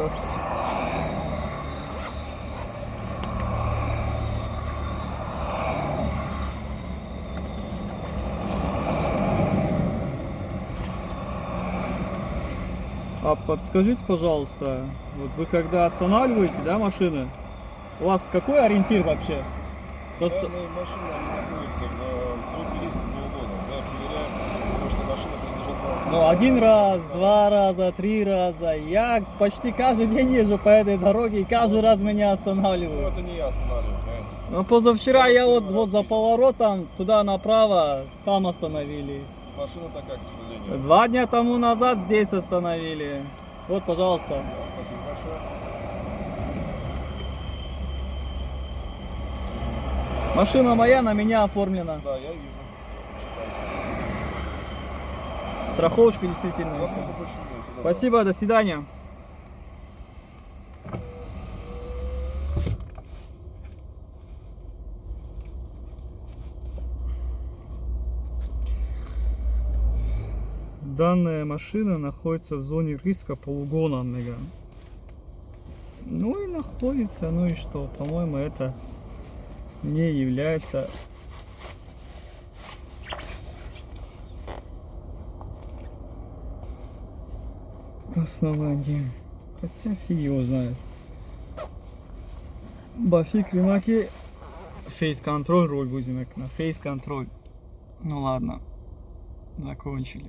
Здравствуйте. А подскажите, пожалуйста, вот вы когда останавливаете, да, машины, у вас какой ориентир вообще? Просто... Данные машины они находятся в группе риска полгода. Мы проверяем то, что машина принадлежит вам. Ну, один раз, два раза, три раза. Я почти каждый день езжу по этой дороге, и каждый раз меня Ну, останавливают. это не я останавливаю, понимаете? Ну, позавчера я вот первый раз за видел. поворотом туда направо, там остановили. Машина такая, к сожалению. 2 дня тому назад здесь остановили. Вот, пожалуйста. Да, спасибо большое. Машина моя, на меня оформлена. Да, я вижу. Всё, почитаю. Страховочка действительно. Вопросы больше нет. Всего доброго. Спасибо, до свидания. Данная машина находится в зоне риска полугона, мега. Ну и находится, ну и что? По-моему, это не является основанием. Хотя фиг его знает. Бафик ремаки. Фейс-контроль роль будем на фейс-контроль. Ну ладно, закончили.